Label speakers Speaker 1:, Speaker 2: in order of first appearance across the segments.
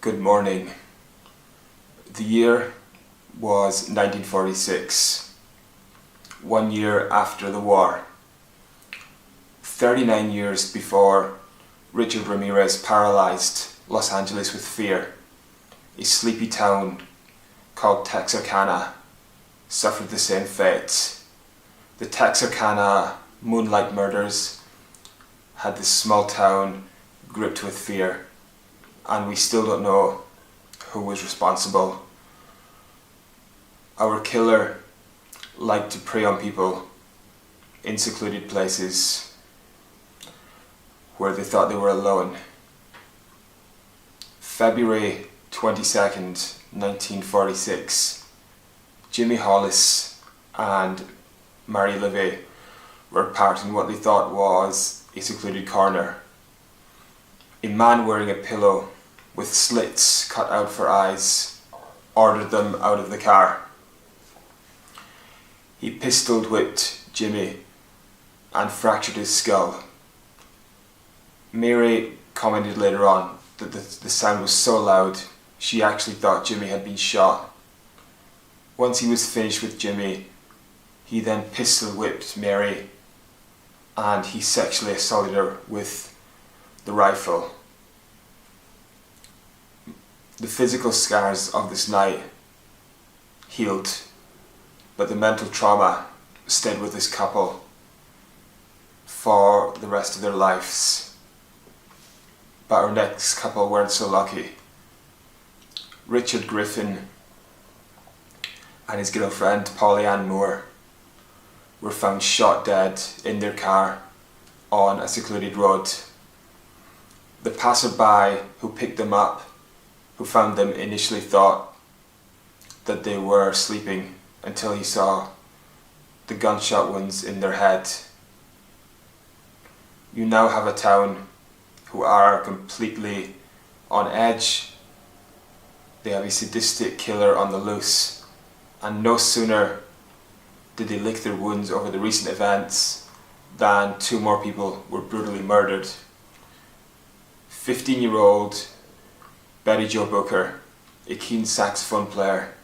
Speaker 1: Good morning. The year was 1946, 1 year after the war. 39 years before Richard Ramirez paralyzed Los Angeles with fear, a sleepy town called Texarcana suffered the same fate. The Texarcana Murders had this small town gripped with fear, and we still don't know who was responsible. Our killer liked to prey on people in secluded places where they thought they were alone. February 22nd, 1946, Jimmy Hollis and Mary Levy were parked in what they thought was a secluded corner. A man wearing a pillow with slits cut out for eyes ordered them out of the car. He pistol whipped Jimmy and fractured his skull. Mary commented later on that the sound was so loud she actually thought Jimmy had been shot. Once he was finished with Jimmy, he then pistol whipped Mary and he sexually assaulted her with the rifle. The physical scars of this night healed, but the mental trauma stayed with this couple for the rest of their lives. But our next couple weren't so lucky. Richard Griffin and his girlfriend Polly Ann Moore were found shot dead in their car on a secluded road. The passerby who picked them up, who found them, initially thought that they were sleeping until he saw the gunshot wounds in their head. You now have a town who are completely on edge. They have a sadistic killer on the loose, and no sooner did they lick their wounds over the recent events than 2 more people were brutally murdered. 15-year-old Betty Jo Booker, a keen saxophone player,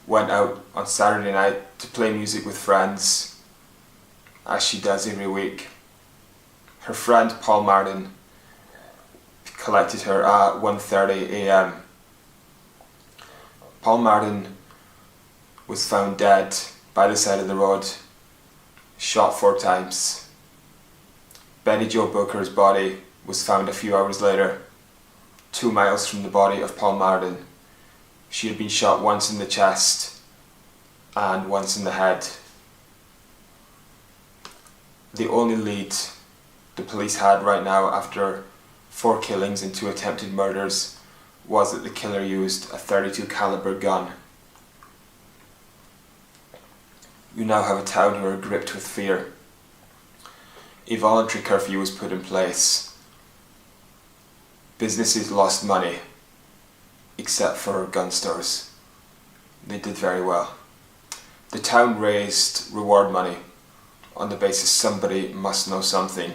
Speaker 1: went out on Saturday night to play music with friends, as she does every week. Her friend Paul Martin collected her at 1:30 a.m. Paul Martin was found dead by the side of the road, shot 4 times. Betty Jo Booker's body was found a few hours later, 2 miles from the body of Paul Martin. She had been shot once in the chest and once in the head. The only lead the police had right now, after 4 killings and 2 attempted murders, was that the killer used a .32 caliber gun. You now have a town who are gripped with fear. A voluntary curfew was put in place. Businesses lost money, except for gun stores. They did very well. The town raised reward money on the basis somebody must know something.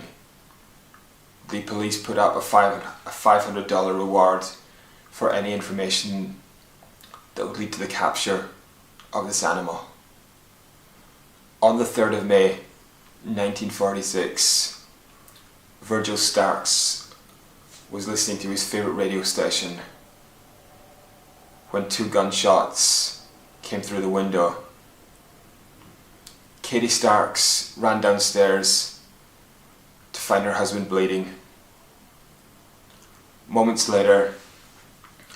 Speaker 1: The police put up a $500 reward for any information that would lead to the capture of this animal. On the 3rd of May, 1946, Virgil Starks was listening to his favourite radio station when 2 gunshots came through the window. Katie Starks ran downstairs to find her husband bleeding. Moments later,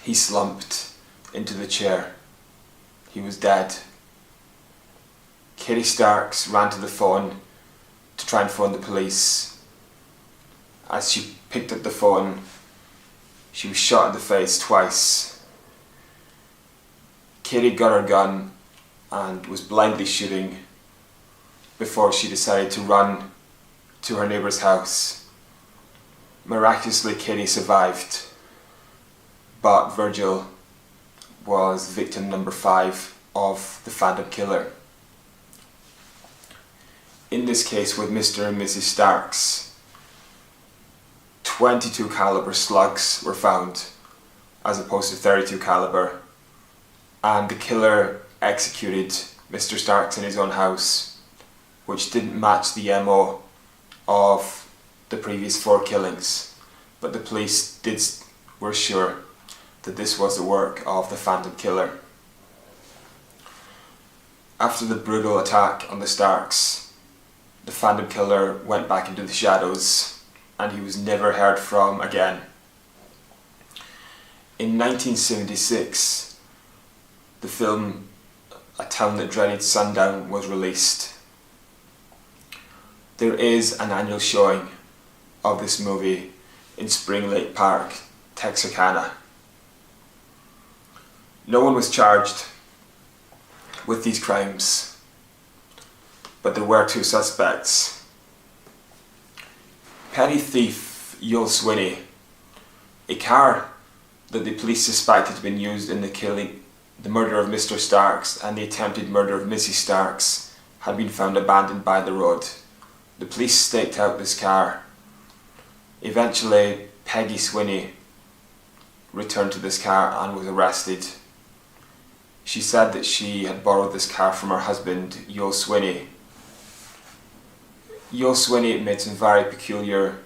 Speaker 1: he slumped into the chair. He was dead. Katie Starks ran to the phone to try and phone the police. As she picked up the phone, she was shot in the face twice. Katie got her gun and was blindly shooting before she decided to run to her neighbour's house. Miraculously, Katie survived, but Virgil was victim number 5 of the Phantom Killer. In this case with Mr. and Mrs. Starks, .22 caliber slugs were found as opposed to 32 caliber, and the killer executed Mr. Starks in his own house, which didn't match the MO of the previous 4 killings, but the police were sure that this was the work of the phantom killer. After the brutal attack on the Starks, the phantom killer went back into the shadows and he was never heard from again. In 1976, the film A Town That Dreaded Sundown was released. There is an annual showing of this movie in Spring Lake Park, Texarcana. No one was charged with these crimes, but there were 2 suspects. Petty thief Yul Swinney, a car that the police suspected had been used in the murder of Mr. Starks and the attempted murder of Mrs. Starks, had been found abandoned by the road. The police staked out this car. Eventually, Peggy Swinney returned to this car and was arrested. She said that she had borrowed this car from her husband, Yul Swinney. Yul Swinney made some very peculiar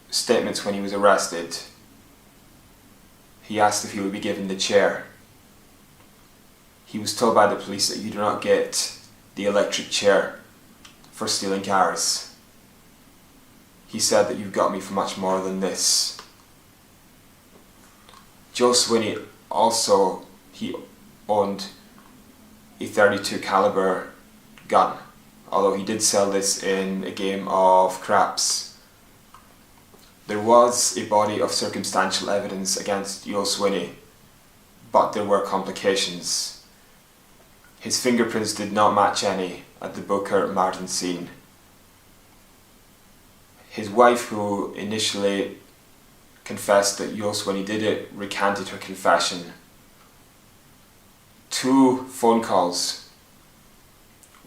Speaker 1: statements when he was arrested. He asked if he would be given the chair. He was told by the police that you do not get the electric chair for stealing cars. He said that you've got me for much more than this. Joe Swinney also, he owned a 32 caliber gun, although he did sell this in a game of craps. There was a body of circumstantial evidence against Yul Swinney, but there were complications. His fingerprints did not match any at the Booker Martin scene. His wife, who initially confessed that Yul Swinney did it, recanted her confession. 2 phone calls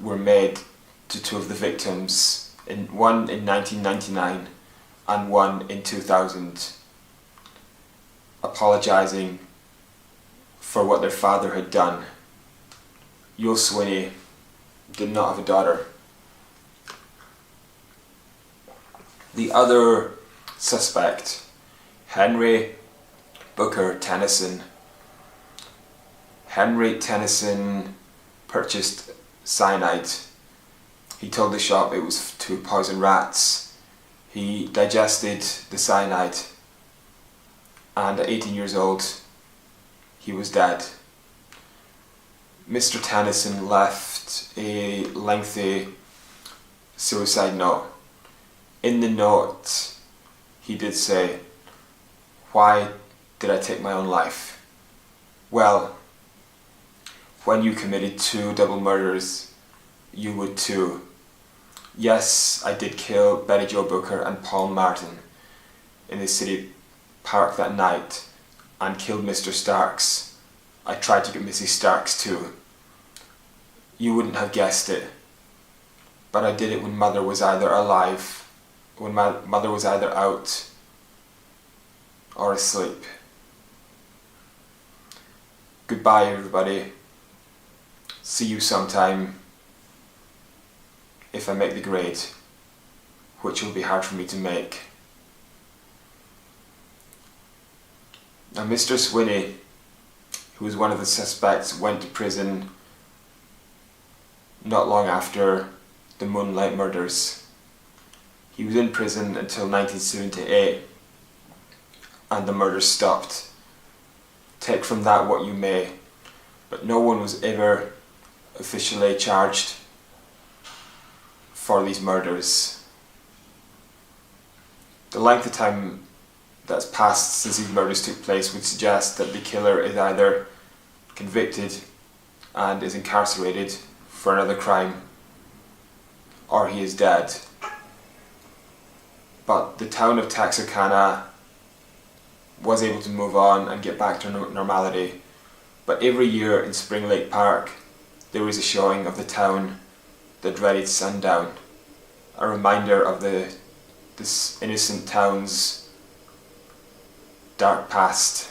Speaker 1: were made to 2 of the victims, one in 1999 and one in 2000, apologising for what their father had done. Yul Swinney did not have a daughter. The other suspect, Henry Booker Tennyson. Henry Tennyson purchased cyanide. He told the shop it was to poison rats. He digested the cyanide, and at 18 years old, he was dead. Mr. Tennyson left a lengthy suicide note. In the note, he did say, "Why did I take my own life? Well, when you committed 2 double murders, you would too. Yes, I did kill Betty Jo Booker and Paul Martin in the city park that night and killed Mr. Starks. I tried to get Mrs. Starks too. You wouldn't have guessed it, but I did it when Mother was either alive, when my mother was either out or asleep." Goodbye, everybody. See you sometime if I make the grade, which will be hard for me to make. Now, Mr. Swinney, who was one of the suspects, went to prison not long after the Moonlight Murders. He was in prison until 1978, and the murders stopped. Take from that what you may, but no one was ever officially charged for these murders. The length of time that's passed since these murders took place would suggest that the killer is either convicted and is incarcerated for another crime, or he is dead. But the town of Texarcana was able to move on and get back to normality. But every year in Spring Lake Park, there was a showing of the Town That Dreaded Sundown, a reminder of this innocent town's dark past.